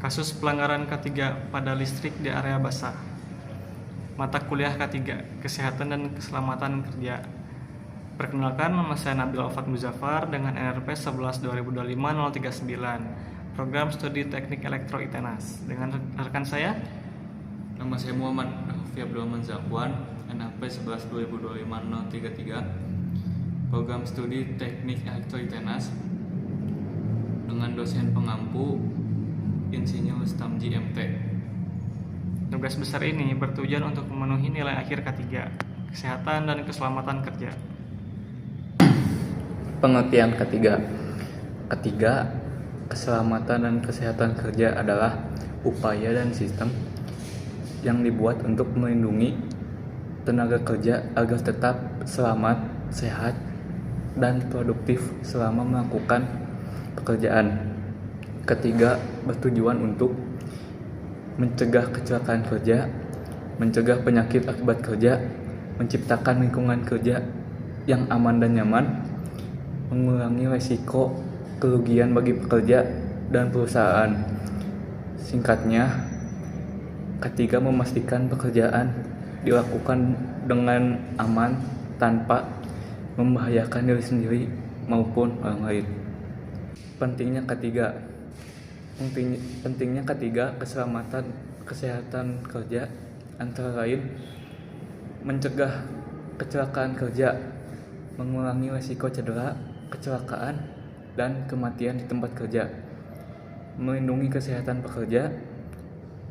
Kasus pelanggaran K3 pada listrik di area basah. Mata kuliah K3, Kesehatan dan Keselamatan Kerja. Perkenalkan, nama saya Nabil Alfat Muzaffar dengan NRP 11-2025-039, Program Studi Teknik Elektro ITENAS. Dengan rekan saya, Nama saya Muhammad Nafi Abdurrahman Zakwan, NRP 11-2025-033, Program Studi Teknik Elektro ITENAS, dengan dosen pengampu Insinyur Stamji MT. tugas besar ini bertujuan untuk memenuhi nilai akhir K3, Kesehatan dan Keselamatan Kerja. Pengertian ketiga, keselamatan dan kesehatan kerja adalah upaya dan sistem yang dibuat untuk melindungi tenaga kerja agar tetap selamat, sehat, dan produktif selama melakukan pekerjaan. Ketiga, bertujuan untuk mencegah kecelakaan kerja, mencegah penyakit akibat kerja, menciptakan lingkungan kerja yang aman dan nyaman, mengurangi risiko kerugian bagi pekerja dan perusahaan. Singkatnya, ketiga, memastikan pekerjaan dilakukan dengan aman tanpa membahayakan diri sendiri maupun orang lain. Pentingnya ketiga, keselamatan kesehatan kerja antara lain mencegah kecelakaan kerja, mengurangi risiko cedera, kecelakaan, dan kematian di tempat kerja, melindungi kesehatan pekerja,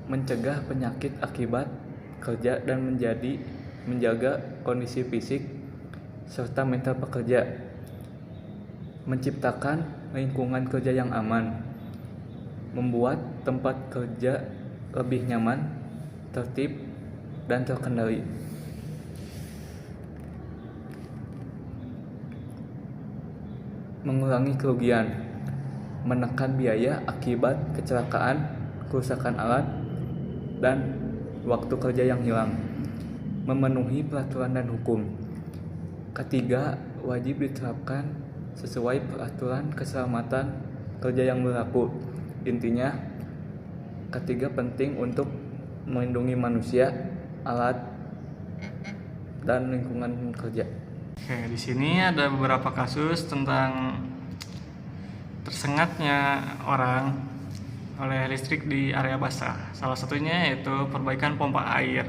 mencegah penyakit akibat kerja dan menjaga kondisi fisik serta mental pekerja, menciptakan lingkungan kerja yang aman, membuat tempat kerja lebih nyaman, tertib, dan terkendali. Mengurangi kerugian, menekan biaya akibat kecelakaan, kerusakan alat, dan waktu kerja yang hilang, memenuhi peraturan dan hukum. Ketiga, wajib diterapkan sesuai peraturan keselamatan kerja yang berlaku. Intinya, ketiga penting untuk melindungi manusia, alat, dan lingkungan kerja. Oke, di sini ada beberapa kasus tentang tersengatnya orang oleh listrik di area basah. Salah satunya yaitu perbaikan pompa air.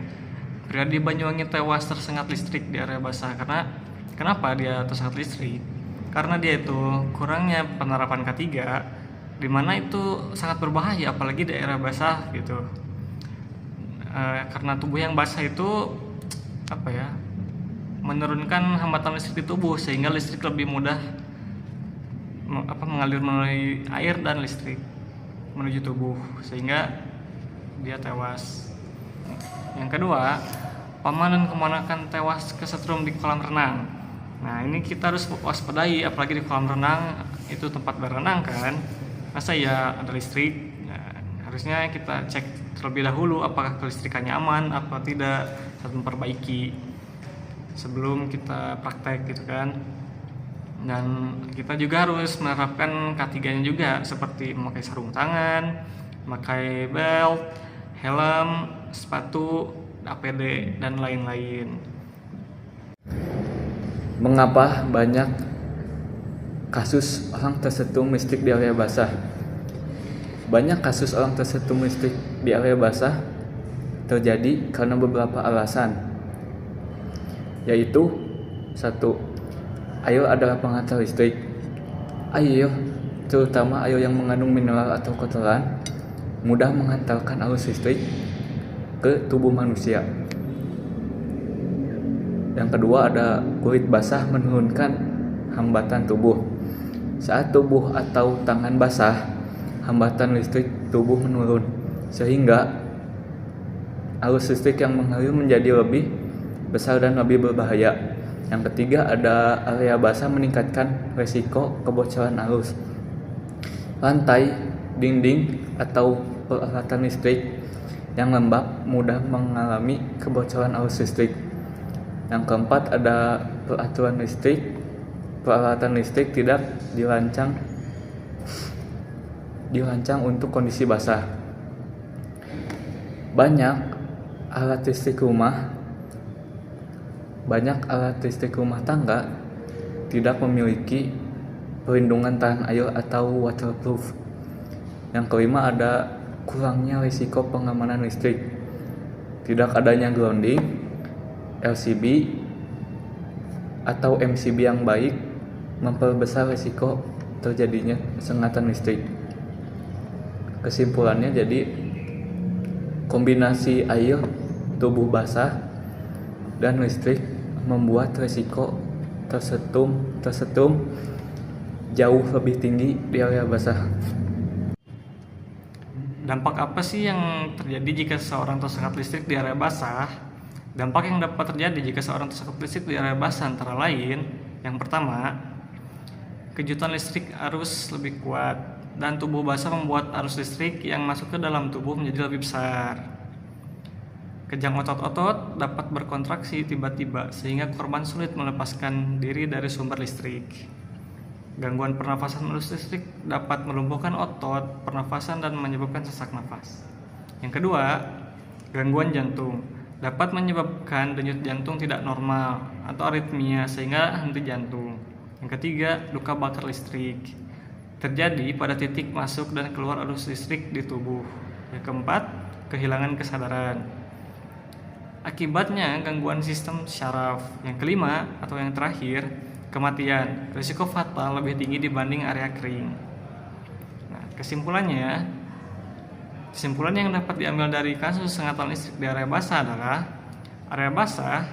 Pria di Banyuwangi tewas tersengat listrik di area basah. Kenapa dia tersengat listrik? Karena dia itu kurangnya penerapan K3, di mana itu sangat berbahaya apalagi di area basah gitu. Karena tubuh yang basah itu menurunkan hambatan listrik di tubuh sehingga listrik lebih mudah mengalir melalui air dan listrik menuju tubuh sehingga dia tewas. Yang kedua, paman dan keponakan tewas kesetrum di kolam renang. Nah, ini kita harus waspadai apalagi di kolam renang, itu tempat berenang kan. Masa ya ada listrik? Nah, harusnya kita cek terlebih dahulu apakah kelistrikannya aman apa tidak, saat memperbaiki sebelum kita praktek gitu kan. Dan kita juga harus menerapkan K3-nya juga seperti memakai sarung tangan, memakai belt, helm, sepatu, APD, dan lain-lain. Mengapa banyak kasus orang tersetrum listrik di area basah? Banyak kasus orang tersetrum listrik di area basah terjadi karena beberapa alasan, yaitu 1. Air adalah penghantar listrik. Air, terutama air yang mengandung mineral atau kotoran, mudah menghantarkan arus listrik ke tubuh manusia. Yang kedua, ada kulit basah menurunkan hambatan tubuh. Saat tubuh atau tangan basah, hambatan listrik tubuh menurun, sehingga arus listrik yang mengalir menjadi lebih besar dan lebih berbahaya. Yang ketiga, ada area basah meningkatkan risiko kebocoran arus. Lantai, dinding, atau peralatan listrik yang lembab mudah mengalami kebocoran arus listrik. Yang keempat, ada peralatan listrik tidak dirancang untuk kondisi basah. Banyak alat listrik rumah tangga tidak memiliki perlindungan tahan air atau waterproof. Yang kelima, ada kurangnya risiko pengamanan listrik. Tidak adanya grounding, LCB atau MCB yang baik memperbesar risiko terjadinya sengatan listrik. Kesimpulannya, jadi kombinasi air, tubuh basah, dan listrik membuat risiko tersetum jauh lebih tinggi di area basah. Dampak apa sih yang terjadi jika seseorang tersengat listrik di area basah? Dampak yang dapat terjadi jika seorang tersengat listrik di area basah antara lain, yang pertama, kejutan listrik arus lebih kuat, dan tubuh basah membuat arus listrik yang masuk ke dalam tubuh menjadi lebih besar. Kejang otot-otot dapat berkontraksi tiba-tiba sehingga korban sulit melepaskan diri dari sumber listrik. Gangguan pernafasan arus listrik dapat melumpuhkan otot pernafasan dan menyebabkan sesak nafas. Yang kedua, gangguan jantung dapat menyebabkan denyut jantung tidak normal atau aritmia sehingga henti jantung. Yang ketiga, luka bakar listrik terjadi pada titik masuk dan keluar arus listrik di tubuh. Yang keempat, kehilangan kesadaran. Akibatnya gangguan sistem syaraf. Yang kelima atau yang terakhir, kematian. Risiko fatal lebih tinggi dibanding area kering. Nah, kesimpulan yang dapat diambil dari kasus sengatan listrik di area basah adalah area basah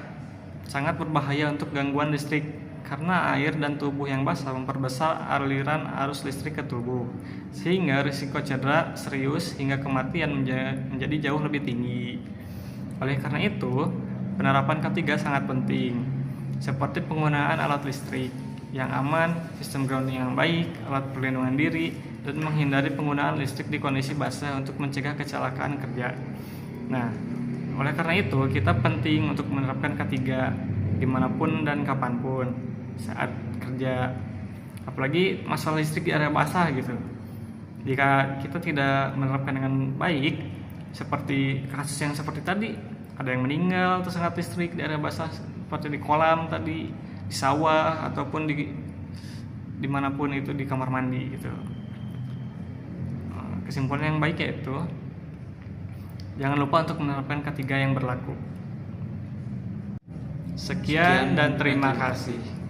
sangat berbahaya untuk gangguan listrik karena air dan tubuh yang basah memperbesar aliran arus listrik ke tubuh, sehingga risiko cedera serius hingga kematian menjadi jauh lebih tinggi. Oleh karena itu, penerapan ketiga sangat penting, seperti penggunaan alat listrik yang aman, sistem grounding yang baik, alat perlindungan diri, dan menghindari penggunaan listrik di kondisi basah untuk mencegah kecelakaan kerja. Nah, oleh karena itu kita penting untuk menerapkan ketiga dimanapun dan kapanpun saat kerja, apalagi masalah listrik di area basah gitu. Jika kita tidak menerapkan dengan baik, seperti kasus yang seperti tadi, ada yang meninggal tersengat listrik di area basah seperti di kolam tadi, di sawah, ataupun dimanapun itu, di kamar mandi gitu. Kesimpulan yang baik yaitu jangan lupa untuk menerapkan ketiga yang berlaku. Sekian dan terima kasih.